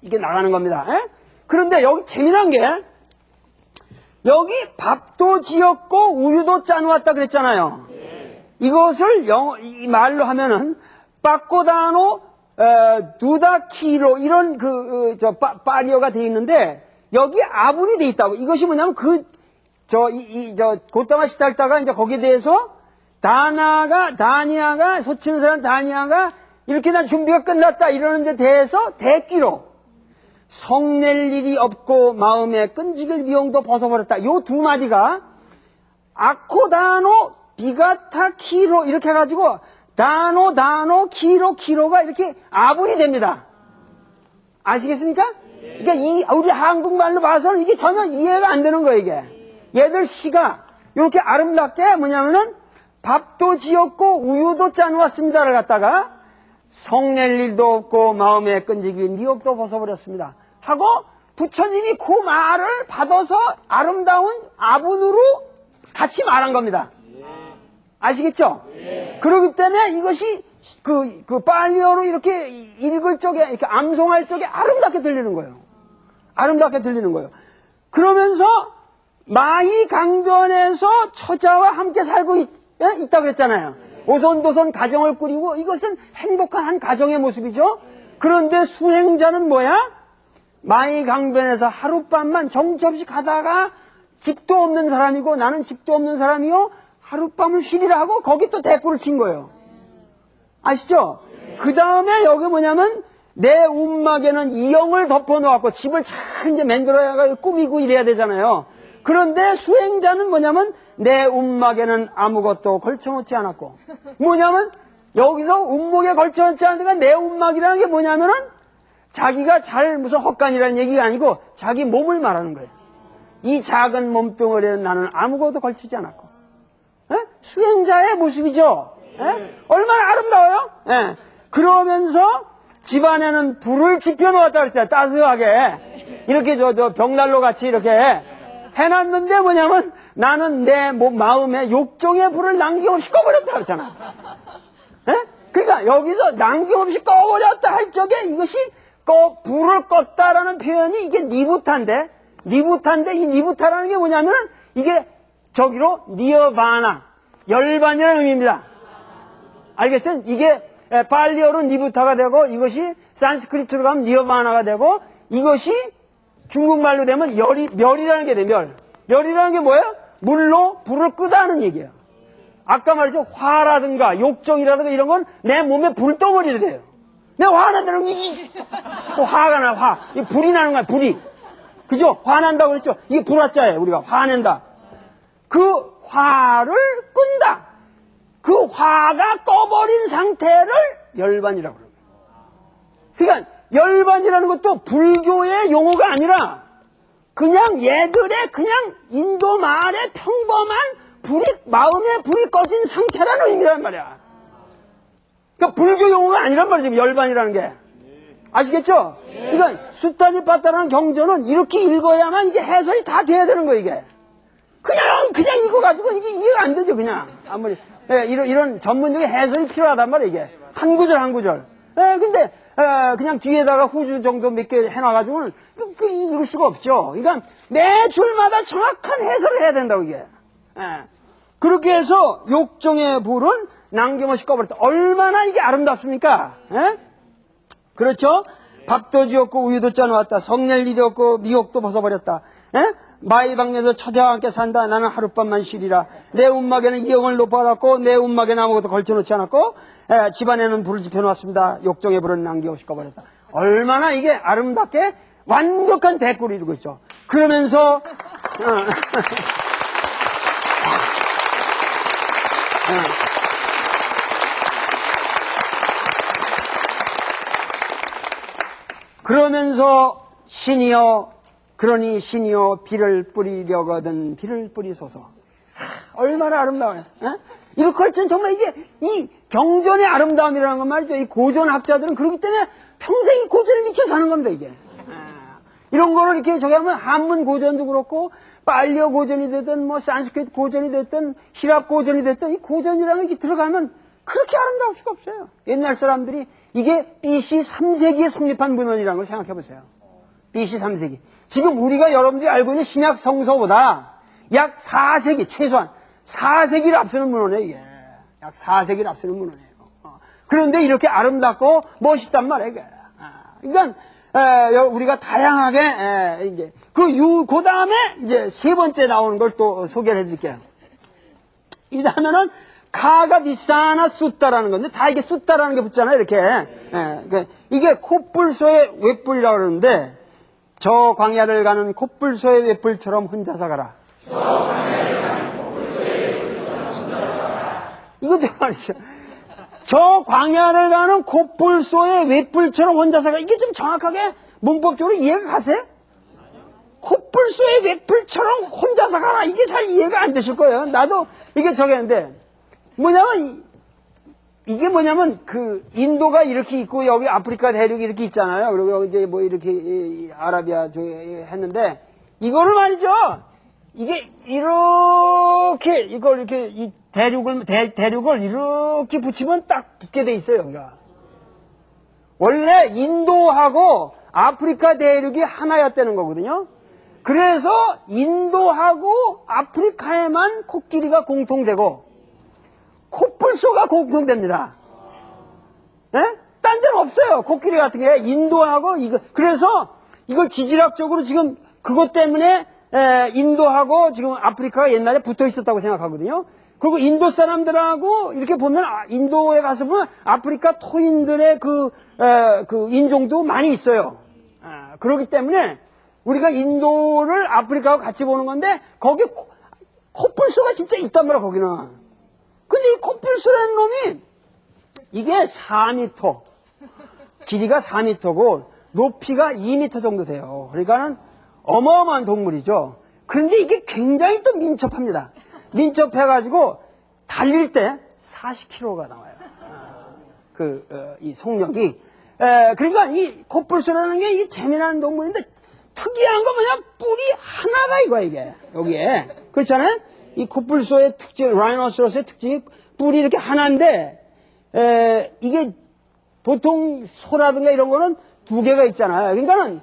이게 나가는 겁니다. 그런데 여기 재미난 게 여기 밥도 지었고 우유도 짜놓았다 그랬잖아요. 이것을 이 말로 하면은 빠꼬다노 두다키로 이런 파리어가 돼 있는데 여기 아분이 돼 있다고. 이것이 뭐냐면 고타마 시달다가 이제 거기에 대해서 다니아가 소치는 사람 다니아가 이렇게 난 준비가 끝났다 이러는 데 대해서 대끼로 성낼 일이 없고 마음에 끈질길 미용도 벗어버렸다. 요 두 마디가 아코다노 비가타 키로 이렇게 해가지고 다노 키로가 이렇게 아분이 됩니다. 아시겠습니까? 그러니까 우리 한국말로 봐서는 이게 전혀 이해가 안 되는 거예요, 이게. 얘들 시가 이렇게 아름답게 뭐냐면은 밥도 지었고 우유도 짜놓았습니다를 갖다가 성낼 일도 없고 마음에 끈질긴 미혹도 벗어버렸습니다. 하고 부처님이 그 말을 받아서 아름다운 아분으로 같이 말한 겁니다. 아시겠죠? 그렇기 때문에 이것이 빨리어로 이렇게 읽을 적에, 이렇게 암송할 적에 아름답게 들리는 거예요. 아름답게 들리는 거예요. 그러면서 마이 강변에서 처자와 함께 살고 있다고 그랬잖아요. 오손도손 가정을 꾸리고 이것은 행복한 한 가정의 모습이죠. 그런데 수행자는 뭐야? 마이 강변에서 하룻밤만 정처 없이 가다가 집도 없는 사람이고 나는 집도 없는 사람이요. 하룻밤을 쉬리라 하고 거기 또 대꾸를 친 거예요. 아시죠? 그 다음에 여기 뭐냐면 내 움막에는 이영을 덮어놓았고 집을 잘 이제 만들어야 꾸미고 이래야 되잖아요. 그런데 수행자는 뭐냐면 내 움막에는 아무것도 걸쳐놓지 않았고, 뭐냐면 여기서 움목에 걸쳐놓지 않은 데가 내 움막이라는 게 뭐냐면은 자기가 잘 무슨 헛간이라는 얘기가 아니고 자기 몸을 말하는 거예요. 이 작은 몸뚱어리는 나는 아무것도 걸치지 않았고. 에? 수행자의 모습이죠. 에? 얼마나 아름다워요? 에? 그러면서 집안에는 불을 지펴놓았다 그랬잖아요. 따스하게. 이렇게 저 벽난로 같이 이렇게 해놨는데 뭐냐면 나는 내 마음에 욕정의 불을 남김없이 꺼버렸다 그랬잖아. 에? 그러니까 여기서 남김없이 꺼버렸다 할 적에 이것이 불을 껐다라는 표현이 이게 니부타인데 이 니부타라는 게 뭐냐면 이게 저기로 니어바나, 열반이라는 의미입니다. 알겠어요? 이게 팔리어로 니부타가 되고 이것이 산스크리트로 가면 니어바나가 되고 이것이 중국말로 되면 멸이라는 게 돼, 멸. 멸이라는 게 뭐예요? 물로 불을 끄다는 얘기예요. 아까 말했죠. 화라든가 욕정이라든가 이런 건 내 몸에 불덩어리들이에요. 내가 화난다는 건 화가 나, 화. 이 불이 나는 거야, 불이. 그죠? 화난다고 그랬죠? 이게 불화자예요, 우리가. 화낸다. 그 화를 끈다. 그 화가 꺼버린 상태를 열반이라고 그래요. 그러니까 열반이라는 것도 불교의 용어가 아니라 그냥 얘들의 그냥 인도 말의 평범한 마음의 불이 꺼진 상태라는 의미란 말이야. 그러니까 불교 용어가 아니란 말이지, 열반이라는 게. 아시겠죠? 그러니까 수타니 빠따라는 경전은 이렇게 읽어야만 이게 해설이 다 돼야 되는 거예요, 이게. 그냥 읽어가지고 이게 이해가 안 되죠, 그냥. 아무리. 예, 이런 전문적인 해설이 필요하단 말이에요, 이게. 한 구절, 한 구절. 예, 근데, 그냥 뒤에다가 후주 정도 몇 개 해놔가지고는 읽을 수가 없죠. 그러니까 매 줄마다 정확한 해설을 해야 된다고, 이게. 예. 그렇게 해서 욕정의 불은 남김없이 꺼버렸다. 얼마나 이게 아름답습니까? 예? 그렇죠? 밥도 지었고 우유도 짜놓았다. 성낼 일이 없고 미혹도 벗어버렸다. 에? 마이방에서 처자와 함께 산다. 나는 하룻밤만 쉬리라. 내 움막에는 이영을 높아놨고 내 움막에는 아무것도 걸쳐놓지 않았고 집안에는 불을 지펴놓았습니다. 욕정의 불은 남김없이 꺼버렸다. 얼마나 이게 아름답게 완벽한 대꾸를 이루고 있죠. 그러면서 그러면서 신이여, 그러니 신이여 비를 뿌리려거든 비를 뿌리소서. 얼마나 아름다워요. 이거 걸친 정말 이게 이 경전의 아름다움이라는 건 말이죠. 이 고전학자들은 그렇기 때문에 평생 이 고전에 미쳐 사는 겁니다, 이게. 이런 거를 이렇게 저기 하면 한문 고전도 그렇고 빨리어 고전이 됐든 뭐 산스크리트 고전이 됐든 히랍 고전이 됐든 이 고전이라는 게 들어가면 그렇게 아름다울 수가 없어요. 옛날 사람들이 이게 BC 3세기에 성립한 문헌이라는 걸 생각해 보세요. BC 3세기. 지금 우리가 여러분들이 알고 있는 신약 성서보다 약 4세기, 최소한 4세기를 앞서는 문헌이에요, 이게. 약 4세기를 앞서는 문헌이에요. 그런데 이렇게 아름답고 멋있단 말이에요, 이게. 그러니까, 우리가 다양하게, 이제, 그 다음에 이제 세 번째 나오는 걸 또 소개를 해 드릴게요. 이 다음에는 카가 비싸나 숫다라는 건데, 다 이게 숫다라는 게 붙잖아요, 이렇게. 그러니까 이게 콧불소의 웹불이라고 그러는데, 저 광야를 가는 콧불소의 웹불처럼 혼자서 가라. 저 광야를 가는 콧불소의 웹불처럼 혼자서 가라. 이것도 말이죠. 저 광야를 가는 콧불소의 웹불처럼 혼자서 가라. 이게 좀 정확하게 문법적으로 이해가 가세요? 콧불소의 웹불처럼 혼자서 가라. 이게 잘 이해가 안 되실 거예요. 나도 이게 저겠는데, 이게 뭐냐면, 인도가 이렇게 있고, 여기 아프리카 대륙이 이렇게 있잖아요. 그리고 여기 이제 뭐 이렇게, 아라비아 쪽에 했는데, 이거를 말이죠. 이게 이렇게, 이걸 이렇게, 이 대륙을 이렇게 붙이면 딱 붙게 돼 있어요, 여기가. 원래 인도하고 아프리카 대륙이 하나였다는 거거든요. 그래서 인도하고 아프리카에만 코끼리가 공통되고, 콧불소가 공통됩니다. 예? 딴 데는 없어요. 코끼리 같은 게 인도하고 그래서 이걸 지질학적으로 지금 그것 때문에 인도하고 지금 아프리카가 옛날에 붙어 있었다고 생각하거든요. 그리고 인도 사람들하고 이렇게 보면 인도에 가서 보면 아프리카 토인들의 그 인종도 많이 있어요. 그렇기 때문에 우리가 인도를 아프리카하고 같이 보는 건데 거기 코뿔소가 진짜 있단 말이야 거기는. 근데 이 코뿔소라는 놈이 이게 4m 길이가 4m고 높이가 2m 정도 돼요. 그러니까는 어마어마한 동물이죠. 그런데 이게 굉장히 또 민첩합니다. 민첩해가지고 달릴 때 40km가 나와요. 이 속력이. 그러니까 이 코뿔소라는 게 이 재미난 동물인데 특이한 거 뭐냐? 뿔이 하나다 이거야 이게. 여기에. 그렇잖아요? 이 코뿔소의 특징, 라이노서러스의 특징이 뿔이 이렇게 하나인데 이게 보통 소라든가 이런 거는 2개가 있잖아요. 그러니까는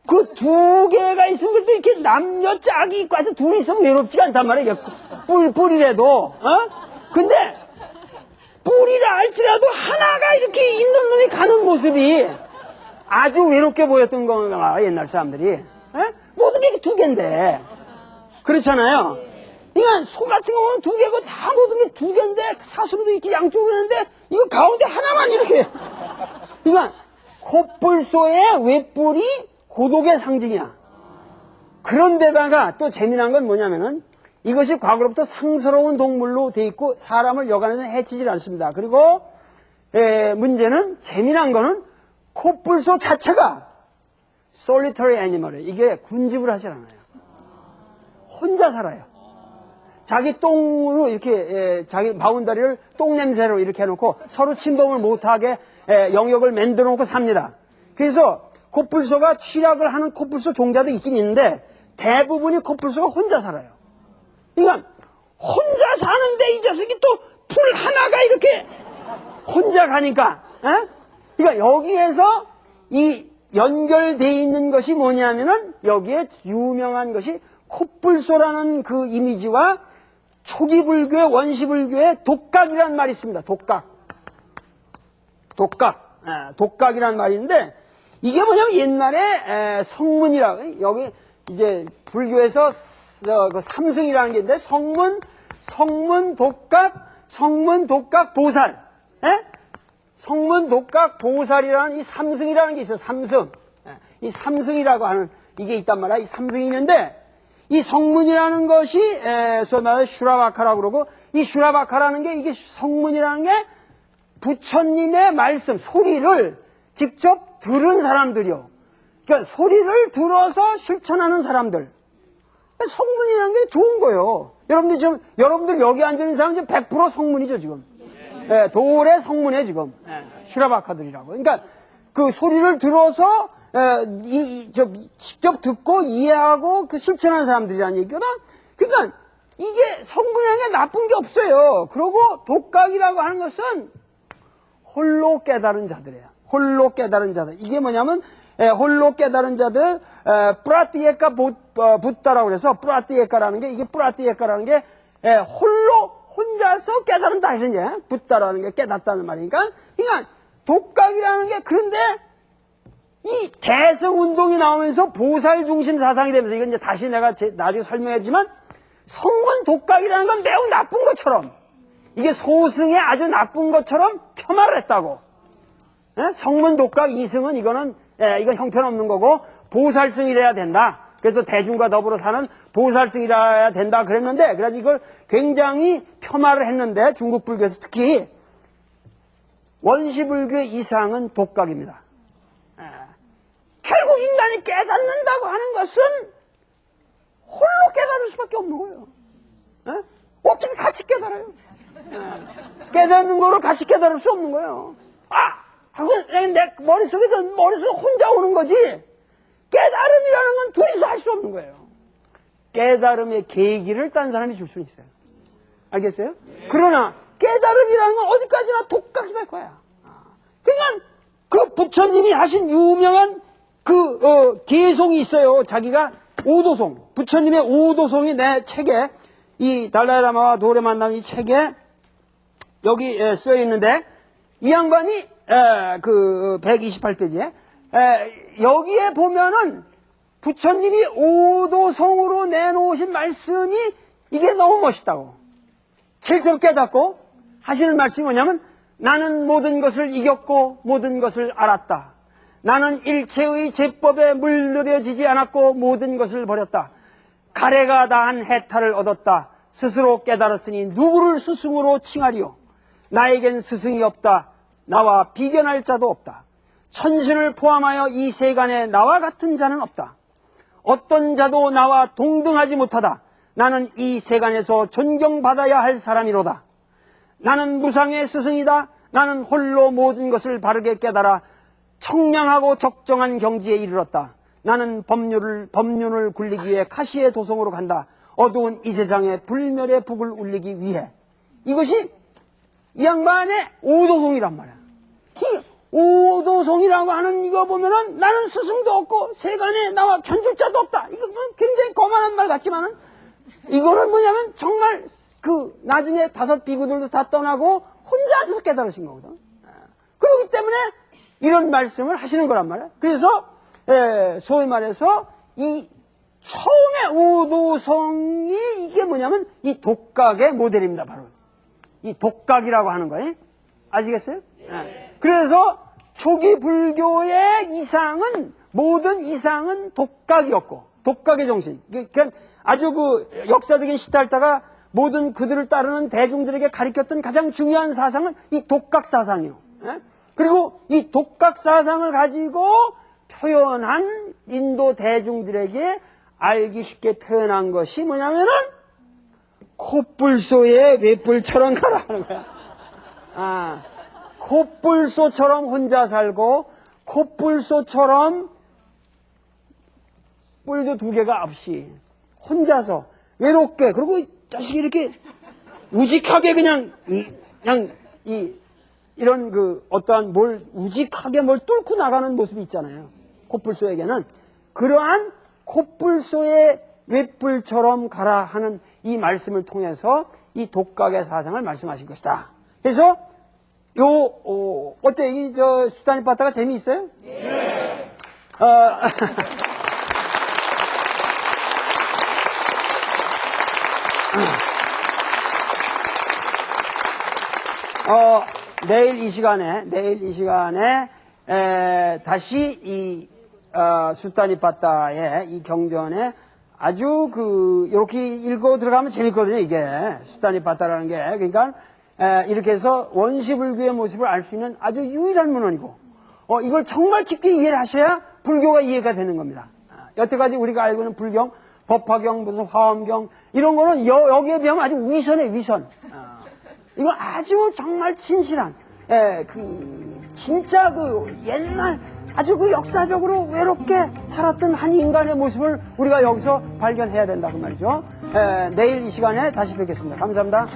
그 2개가 있으면 그래도 이렇게 남녀 짝이 있고 해서 둘이 있으면 외롭지가 않단 말이에요. 뿔이라도. 근데 뿔이라 할지라도 하나가 이렇게 있는 놈이 가는 모습이 아주 외롭게 보였던 건가 옛날 사람들이. 모든 게 2개인데. 그렇잖아요. 그러니까 소 같은 거 보면 2개고 다 모든 게 2개인데 사슴도 이렇게 양쪽으로 있는데 이거 가운데 하나만 이렇게. 그러니까 코뿔소의 외뿔이 고독의 상징이야. 그런데다가 또 재미난 건 뭐냐면은 이것이 과거로부터 상스러운 동물로 돼 있고 사람을 여간해서 해치질 않습니다. 그리고 문제는 재미난 거는 코뿔소 자체가 solitary animal이에요. 이게 군집을 하질 않아요. 혼자 살아요. 자기 똥으로 이렇게 자기 바운다리를 똥냄새로 이렇게 해놓고 서로 침범을 못하게 영역을 만들어 놓고 삽니다. 그래서 코뿔소가 취락을 하는 코뿔소 종자도 있긴 있는데 대부분이 코뿔소가 혼자 살아요. 그러니까 혼자 사는데 이 자식이 또 풀 하나가 이렇게 혼자 가니까 그러니까 여기에서 이 연결되어 있는 것이 뭐냐면은 여기에 유명한 것이 코뿔소라는 그 이미지와 초기 불교의 원시 불교의 독각이라는 말이 있습니다. 독각이라는 말인데 이게 뭐냐면 옛날에 성문이라고 여기 이제 불교에서 그 삼승이라는 게 있는데 성문 독각 보살, 성문 독각 보살이라는 이 삼승이라는 게 있어요. 삼승. 이 삼승이라고 하는 이게 있단 말이야. 이 삼승이 있는데 이 성문이라는 것이 소위 말해 슈라바카라고 그러고 이 슈라바카라는 게 이게 성문이라는 게 부처님의 말씀 소리를 직접 들은 사람들이요. 그러니까 소리를 들어서 실천하는 사람들. 성문이라는 게 좋은 거예요. 여러분들 여기 앉아있는 사람은 100% 성문이죠 지금. 돌의 성문에 지금 슈라바카들이라고. 그러니까 그 소리를 들어서 직접 듣고 이해하고 그 실천하는 사람들이라는 얘기거든. 그러니까 이게 성문이라는 게 나쁜 게 없어요. 그리고 독각이라고 하는 것은 홀로 깨달은 자들이에요. 홀로 깨달은 자들. 이게 뭐냐면 홀로 깨달은 자들 프라티에카 붓다라고 그래서 프라티에카라는 게 이게 프라티에카라는 게 홀로 혼자서 깨달은다 이런 게 붓다라는 게 깨닫다는 말이니까. 그러니까 독각이라는 게 그런데 이 대성운동이 나오면서 보살 중심 사상이 되면서 이건 이제 다시 내가 나중에 설명하지만 성문 독각이라는 건 매우 나쁜 것처럼 이게 소승의 아주 나쁜 것처럼 폄하를 했다고. 성문 독각 이승은 이건 형편없는 거고 보살승이래야 된다. 그래서 대중과 더불어 사는 보살승이라야 된다 그랬는데 그래서 이걸 굉장히 폄하를 했는데 중국 불교에서 특히 원시 불교의 이상은 독각입니다. 결국 인간이 깨닫는다고 하는 것은 홀로 깨달을 수밖에 없는 거예요. 어떻게 같이 깨달아요? 깨닫는 거를 같이 깨달을 수 없는 거예요. 하고 내 머릿속에 혼자 오는 거지. 깨달음이라는 건 둘이서 할 수 없는 거예요. 깨달음의 계기를 딴 사람이 줄 수는 있어요. 알겠어요? 그러나 깨달음이라는 건 어디까지나 독각이 될 거야. 그러니까 그 부처님이 하신 유명한 개송이 있어요. 자기가 오도송. 부처님의 오도송이 내 책에 이 달라이라마와 도레 만남 이 책에 여기 써 있는데 이 양반이 128페이지에 여기에 보면은 부처님이 오도송으로 내놓으신 말씀이 이게 너무 멋있다고. 실제로 깨닫고 하시는 말씀이 뭐냐면 나는 모든 것을 이겼고 모든 것을 알았다. 나는 일체의 제법에 물들여지지 않았고 모든 것을 버렸다. 가래가 다한 해탈을 얻었다. 스스로 깨달았으니 누구를 스승으로 칭하리요. 나에겐 스승이 없다. 나와 비견할 자도 없다. 천신을 포함하여 이 세간에 나와 같은 자는 없다. 어떤 자도 나와 동등하지 못하다. 나는 이 세간에서 존경받아야 할 사람이로다. 나는 무상의 스승이다. 나는 홀로 모든 것을 바르게 깨달아 청량하고 적정한 경지에 이르렀다. 나는 법륜을 굴리기 위해 카시의 도성으로 간다. 어두운 이 세상에 불멸의 북을 울리기 위해. 이것이 이 양반의 오도송이란 말이야. 이 오도송이라고 하는 이거 보면은 나는 스승도 없고 세간에 나와 견줄 자도 없다. 이거 굉장히 거만한 말 같지만은 이거는 뭐냐면 정말 나중에 5 비구들도 다 떠나고 혼자서 깨달으신 거거든. 그렇기 때문에 이런 말씀을 하시는 거란 말이야. 그래서 소위 말해서 이 처음에 오도성이 이게 뭐냐면 이 독각의 모델입니다. 바로 이 독각이라고 하는 거예요. 아시겠어요? 그래서 초기 불교의 이상은 모든 이상은 독각이었고 독각의 정신. 그러니까 아주 역사적인 시달타가 모든 그들을 따르는 대중들에게 가르쳤던 가장 중요한 사상은 이 독각 사상이에요. 그리고 이 독각 사상을 가지고 표현한 인도 대중들에게 알기 쉽게 표현한 것이 뭐냐면은 콧불소에 외뿔처럼 가라 하는 거야. 콧불소처럼 혼자 살고 콧불소처럼 뿔도 2개가 없이 혼자서 외롭게 그리고 이 자식이 이렇게 우직하게 이런 어떠한 우직하게 뭘 뚫고 나가는 모습이 있잖아요. 콧불소에게는 그러한 콧불소의 외뿔처럼 가라 하는 이 말씀을 통해서 이 독각의 사상을 말씀하신 것이다. 그래서 어때? 수다니빠따가 재미있어요? 네. 내일 이 시간에 다시 이 수다니빠따의 이 경전에 아주 이렇게 읽어 들어가면 재밌거든요. 이게 수다니빠따라는 게 그러니까 이렇게 해서 원시불교의 모습을 알 수 있는 아주 유일한 문헌이고 이걸 정말 깊게 이해를 하셔야 불교가 이해가 되는 겁니다. 여태까지 우리가 알고 있는 불경, 법화경, 무슨 화엄경 이런 거는 여기에 비하면 아주 위선에 위선. 이건 아주 정말 진실한 진짜 옛날 아주 역사적으로 외롭게 살았던 한 인간의 모습을 우리가 여기서 발견해야 된다 그 말이죠. 내일 이 시간에 다시 뵙겠습니다. 감사합니다.